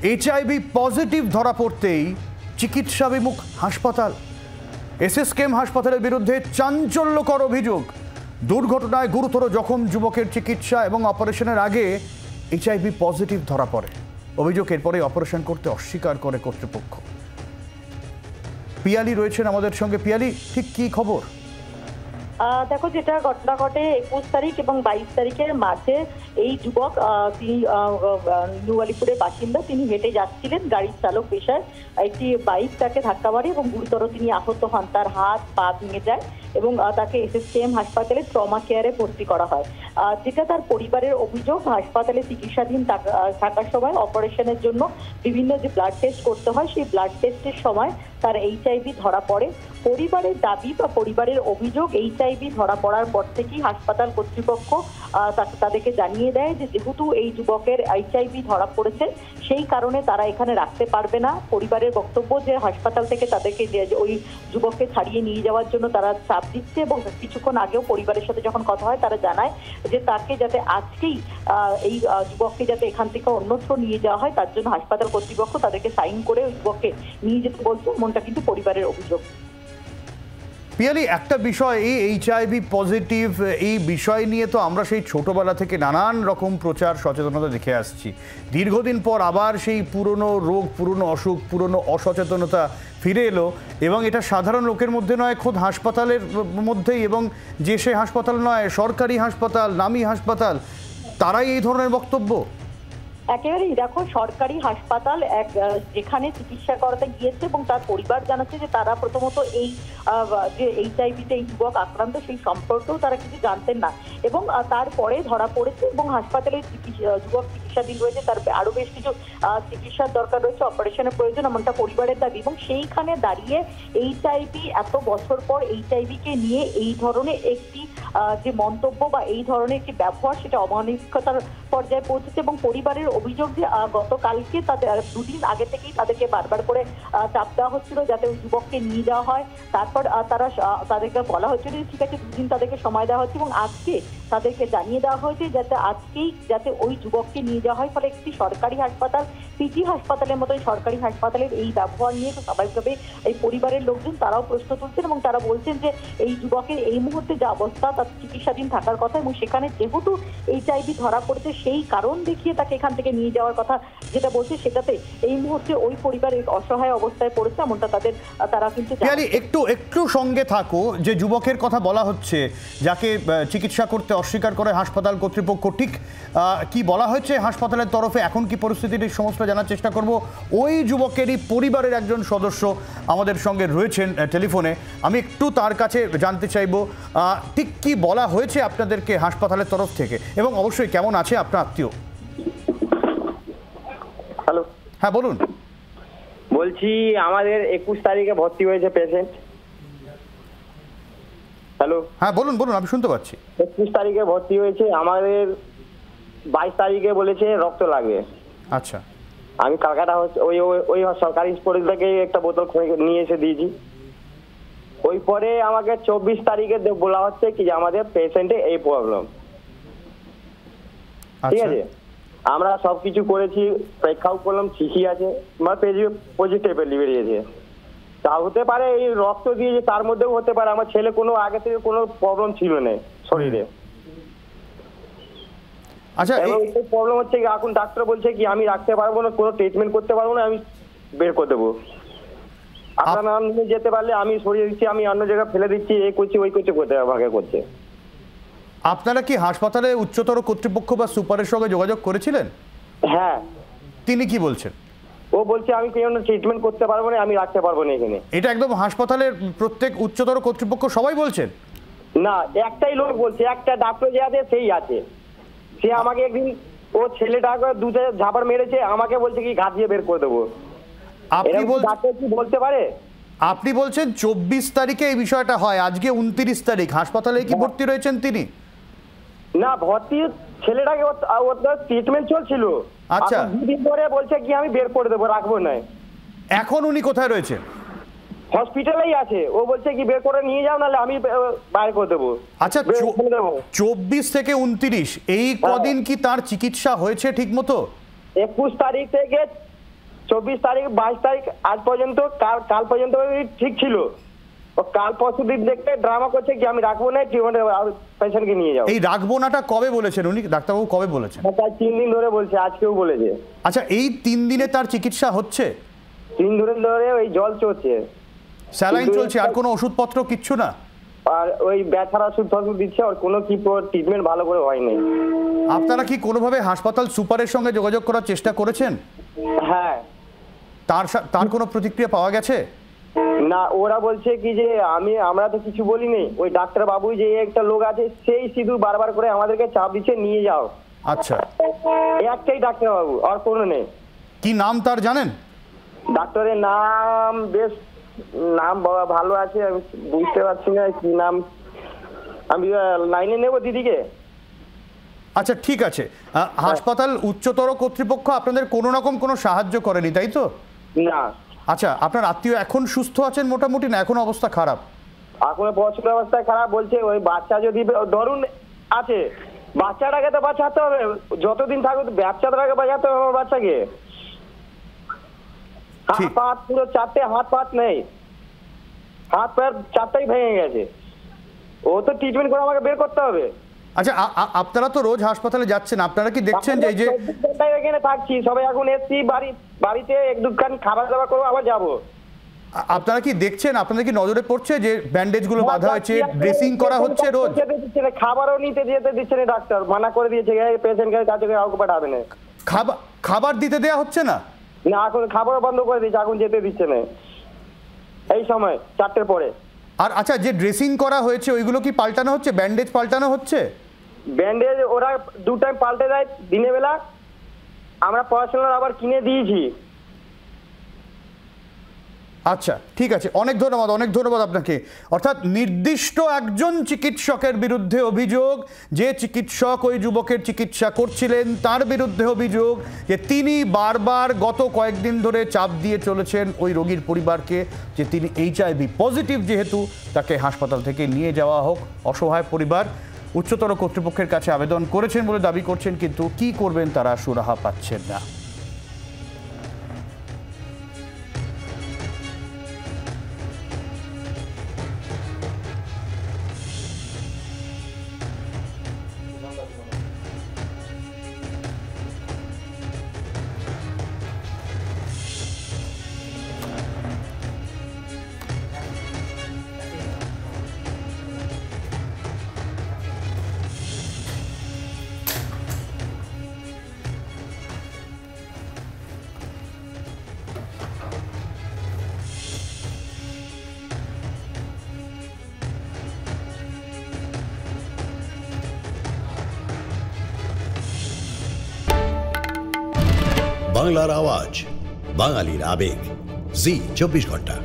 HIV positive ধরা পড়তেই চিকিৎসা বিমুখ হাসপাতাল। এসএসকেএম হাসপাতালের বিরুদ্ধে চাঞ্চল্যকর অভিযোগ। দুর্ঘটনায় গুরুতর জখম যুবকের চিকিৎসা এবং অপারেশনের আগে এইচআইভি পজিটিভ ধরা পড়ে। অভিযোগ এরপরে অপারেশন করতে অস্বীকার করে কর্তৃপক্ষ। পিয়ালি রয়েছেন আমাদের সঙ্গে। পিয়ালি, ঠিক কি খবর? দেখো, যেটা ঘটনা ঘটে 21 তারিখ এবং 22 তারিখের মাঝে এই যুবক, তিনি নিউ আলিপুরের বাসিন্দা, তিনি হেঁটে যাচ্ছিলেন। গাড়ির চালক পেশায় একটি বাইক তাকে ধাক্কা মারে এবং গুরুতর তিনি আহত হন। তার হাত পা ভেঙে যায় এবং তাকে এসএসকেএম হাসপাতালে ট্রমা কেয়ারে ভর্তি করা হয়। যেটা তার পরিবারের অভিযোগ, হাসপাতালে চিকিৎসাধীন থাকার সময় অপারেশনের জন্য বিভিন্ন যে ব্লাড টেস্ট করতে হয়, সেই ব্লাড টেস্টের সময় তার এইচআইভি ধরা পড়ে। পরিবারের দাবি বা পরিবারের অভিযোগ, এইচআইভি ধরা পড়ার পর থেকেই হাসপাতাল কর্তৃপক্ষ তাদেরকে জানিয়ে দেয় যে যেহেতু এই যুবকের এইচআইভি ধরা পড়েছে, সেই কারণে তারা এখানে রাখতে পারবে না। পরিবারের বক্তব্য যে হাসপাতাল থেকে তাদেরকে ওই যুবককে ছাড়িয়ে নিয়ে যাওয়ার জন্য তারা চাপ দিচ্ছে এবং কিছুক্ষণ আগেও পরিবারের সাথে যখন কথা হয় তারা জানায় যে তাকে যাতে আজকেই এই যুবককে যাতে এখান থেকে অন্যত্র নিয়ে যাওয়া হয়, তার জন্য হাসপাতাল কর্তৃপক্ষ তাদেরকে সাইন করে ওই যুবককে নিয়ে যেতে বলছে। এমনটা কিন্তু পরিবারের অভিযোগ। পিয়ালি, একটা বিষয়, এই এইচআইভি পজিটিভ এই বিষয় নিয়ে তো আমরা সেই ছোটবেলা থেকে নানান রকম প্রচার সচেতনতা দেখে আসছি। দীর্ঘদিন পর আবার সেই পুরনো রোগ, পুরনো অসুখ, পুরনো অসচেতনতা ফিরে এলো এবং এটা সাধারণ লোকের মধ্যে নয়, খোদ হাসপাতালের মধ্যেই, এবং যে সে হাসপাতাল নয়, সরকারি হাসপাতাল, নামী হাসপাতাল, তারাই এই ধরনের বক্তব্য। একেবারেই। দেখো, সরকারি হাসপাতাল যেখানে চিকিৎসা করাতে গিয়েছে এবং তার পরিবার জানাচ্ছে যে তারা প্রথমত এই যে এইচআইভিতে এই যুবক আক্রান্ত সেই সম্পর্কেও তারা কিছু জানতেন না এবং তারপরে ধরা পড়েছে এবং হাসপাতালে যুবক চিকিৎসাধীন রয়েছে। তার আরো বেশ কিছু চিকিৎসার দরকার রয়েছে, অপারেশনের প্রয়োজন, এমনটা পরিবারের দাবি। এবং সেইখানে দাঁড়িয়ে এইচআইভি, এত বছর পর এইচআইভিকে নিয়ে এই ধরনের একটি যে মন্তব্য বা এই ধরনের একটি ব্যবহার, সেটা অমানবিকতার পর্যায়ে পৌঁছেছে। এবং পরিবারের অভিযোগ যে গতকালকে তাদের দুদিন আগে থেকেই তাদেরকে বারবার করে চাপ দেওয়া হচ্ছিল যাতে ওই যুবককে নিয়ে যাওয়া হয়। তারপর তাদেরকে বলা হচ্ছিল যে ঠিক আছে, দুদিন তাদেরকে সময় দেওয়া হচ্ছে এবং আজকে তাদেরকে জানিয়ে দেওয়া হয়েছে যাতে ওই যুবককে নিয়ে যাওয়া হয়। ফলে একটি সরকারি হাসপাতাল, পিজি হাসপাতালের মতোই সরকারি হাসপাতালের এই ব্যবহার নিয়ে স্বাভাবিকভাবে এই পরিবারের লোকজন তারাও প্রশ্ন তুলছেন এবং তারা বলছেন যে এই যুবকের এই মুহূর্তে যে অবস্থা, তার চিকিৎসাধীন থাকার কথা এবং সেখানে যেহেতু এইচআইভি ধরা পড়েছে সেই কারণ দেখিয়ে তাকে এখান থেকে নিয়ে যাওয়ার কথা যেটা বলছে, সেটাতে এই মুহূর্তে ওই পরিবারের অসহায় অবস্থায় পড়েছে, এমনটা তারা কিন্তু। একটু সঙ্গে থাকো। যে যুবকের কথা বলা হচ্ছে, যাকে চিকিৎসা করতে অস্বীকার করে হাসপাতাল কর্তৃপক্ষ, ঠিক কি বলা হয়েছে হাসপাতালের তরফে? এখন কি পরিস্থিতির সমস্ত জানার চেষ্টা করব। ওই যুবকেরই পরিবারের একজন সদস্য আমাদের সঙ্গে রয়েছেন টেলিফোনে, আমি একটু তার কাছে জানতে চাইব ঠিক কি বলা হয়েছে আপনাদেরকে হাসপাতালের তরফ থেকে, এবং অবশ্যই কেমন আছে আপনার আত্মীয়। হ্যালো, হ্যাঁ বলুন। বলছি আমাদের 21 তারিখে ভর্তি হয়েছে পেশেন্ট। হ্যালো, হ্যাঁ বলুন, আমি শুনতে পাচ্ছি। 21 তারিখে ভর্তি হয়েছে, আমাদের 22 তারিখে বলেছে রক্ত লাগবে। আচ্ছা, আমি কালকাটা ওই সরকারি হসপিটাল থেকে একটা বোতল নিয়ে এসে দিয়েছি। ওই পরে আমাকে 24 তারিখে বলা হচ্ছে কি যে আমাদের পেশেন্টে এই প্রবলেম। ঠিক আছে, আমরা সবকিছু করেছি, পরীক্ষাও করলাম, ঠিকই আছে, আমার পজিটিভ বেরিয়েছে। তা হতে পারে এই রক্ত দিয়েছে, তার মধ্যেও হতে পারে আমার ছেলে কোনো আগে থেকে কোনো প্রবলেম ছিল না শরীরে। আচ্ছা, এই প্রবলেম হচ্ছে কি, এখন ডাক্তার বলছে কি আমি রাখতে পারবো না, কোনো ট্রিটমেন্ট করতে পারবো না, আমি বের করে দেবো। আপনার নাম নিয়ে যেতে পারলে আমি সরিয়ে দিচ্ছি, আমি অন্য জায়গায় ফেলে দিচ্ছি, এই করছি ওই করছি করতে ভাগে করছে। আপনারা কি হাসপাতালে উচ্চতর কর্তৃপক্ষ বা সুপারের সঙ্গে যোগাযোগ করেছিলেন? হ্যাঁ। তিনি কি বলছেন? ও বলছে আমি কোনো ট্রিটমেন্ট করতে পারবো না, আমি রাখতে পারবো না এখানে। এটা একদম হাসপাতালের প্রত্যেক উচ্চতর কর্তৃপক্ষ সবাই বলছেন? না, একটাই লোক বলছে, একটা ডাক্তার যে আছে সেই আছে। সে আমাকে একদিন ও ছেলেটাকে দুটো ঝাপাড় মেরেছে, আমাকে বলছে কি ঘাট দিয়ে বের করে দেবো। আপনি ডাক্তার কি বলতে পারে? আপনি বলছেন 24 তারিখে এই বিষয়টা হয়, আজকে 29 তারিখ, হাসপাতালে কি ভর্তি রয়েছেন তিনি? না, ভর্তি ছেলেটাকে ট্রিটমেন্ট চলছিল। আচ্ছা, দুদিন পরে বলছে কি আমি বের করে দেবো, রাখবো না। এখন উনি কোথায় রয়েছেন? হসপিটালেই আছে। ও বলছে কি বের করে নিয়ে যাও, নাহলে আমি বাইরে করে দেবো। আচ্ছা, 24 থেকে 29 এই কদিন কি তার চিকিৎসা হয়েছে ঠিক মতো? 21 তারিখ থেকে 24 তারিখ 22 তারিখ আজ পর্যন্ত কাল পর্যন্ত ঠিক ছিল। ও কাল পরশু দিন দেখতে ড্রামা করছে কি আমি রাখবো না, পেশেন্টকে নিয়ে যাও। এই রাখবো নাটা কবে বলেছেন উনি, ডাক্তারবাবু কবে বলেছেন? তার 3 দিন ধরে বলছে, আজকেও বলেছে। আচ্ছা, এই 3 দিনে তার চিকিৎসা হচ্ছে? 3 দিন ধরে ওই জল চলছে, স্যালাইন চলছে, আর কোনো ওষুধপত্র কিচ্ছু না? আর ওই ব্যথার ওষুধ দিচ্ছে, আর কোনো কি ট্রিটমেন্ট ভালো করে হয়নি। আপনারা কি কোনোভাবে হাসপাতাল সুপারের সঙ্গে যোগাযোগ করার চেষ্টা করেছেন? হ্যাঁ। তার কোনো প্রতিক্রিয়া পাওয়া গেছে? না, ওরা বলছে কি যে আমরা তো কিছু বলিনি, ওই ডাক্তার বাবু যে একটা লোক আছে সেই শুধু বারবার করে আমাদেরকে চাপ দিচ্ছে নিয়ে যাও। আচ্ছা, একটাই ডাক্তার বাবু, আর কোনো নেই। কি নাম তার জানেন? ডাক্তারের নাম বেশ নাম বাবা ভালো আছে, আমি বুঝতে পারছি না কি নাম। আমি লাইনে নেব দিদিকে। আচ্ছা ঠিক আছে, হাসপাতাল উচ্চতর কর্তৃপক্ষ আপনাদের কোনো রকম কোনো সাহায্য করেনি, তাই তো? না। আচ্ছা, আপনার আত্মীয় এখন সুস্থ আছেন মোটামুটি, না এখন অবস্থা খারাপ? এখন প্রচুর অবস্থা খারাপ বলছে। ওই বাচ্চা যদি ধরুন আছে, বাচ্চাটাকে তো বাঁচাতে হবে, যতদিন থাকুক বাচ্চাটাকে বাঁচাতে হবে আমার বাচ্চাকে। হাত পা পুরো 4টে হাত পা নেই, হাত পা 4টাই ভেঙে গেছে। ও তো ট্রিটমেন্ট করে আমাকে বের করতে হবে। আচ্ছা, আপনারা তো রোজ হাসপাতালে যাচ্ছেন, আপনারা কি দেখছেন যে এই যে এখানে থাকছি সবাই, এখন এসছি বাড়িতে এক দুখান খাবার দাবার করবো, আবার যাবো। আপনারা কি দেখছেন, আপনাদের কি নজরে পড়ছে যে ব্যান্ডেজগুলো বাঁধা হয়েছে, ড্রেসিং করা হচ্ছে রোজ? খাবারও নিতে যেতে দিচ্ছে না ডাক্তার, মানা করে দিয়েছে পেশেন্টের কাছে কাউকে পাঠাবে না। খাবার দিতে দেয়া হচ্ছে না? না, এখন খাবার বন্ধ করে দিয়েছে, এখন যেতে দিচ্ছে না এই সময় 4টের পরে। আর আচ্ছা, যে ড্রেসিং করা হয়েছে ওইগুলো কি পাল্টানো হচ্ছে, ব্যান্ডেজ পাল্টানো হচ্ছে? ব্যান্ডেজ ওরা 2 টাইম পাল্টে দেয় দিনের বেলা, আমরা পড়াশোনার আবার কিনে দিয়েছি। আচ্ছা ঠিক আছে, অনেক ধন্যবাদ আপনাকে। অর্থাৎ নির্দিষ্ট একজন চিকিৎসকের বিরুদ্ধে অভিযোগ, যে চিকিৎসক ওই যুবকের চিকিৎসা করছিলেন তার বিরুদ্ধে অভিযোগ যে তিনি বারবার গত কয়েকদিন ধরে চাপ দিয়ে চলেছেন ওই রোগীর পরিবারকে যে তিনি HIV পজিটিভ, যেহেতু তাকে হাসপাতাল থেকে নিয়ে যাওয়া হোক। অসহায় পরিবার উচ্চতর কর্তৃপক্ষের কাছে আবেদন করেছেন বলে দাবি করছেন, কিন্তু কি করবেন তারা সুরাহা পাচ্ছেন না। বাংলার আওয়াজ, বাঙালির আবেগ, জি 24 ঘন্টা।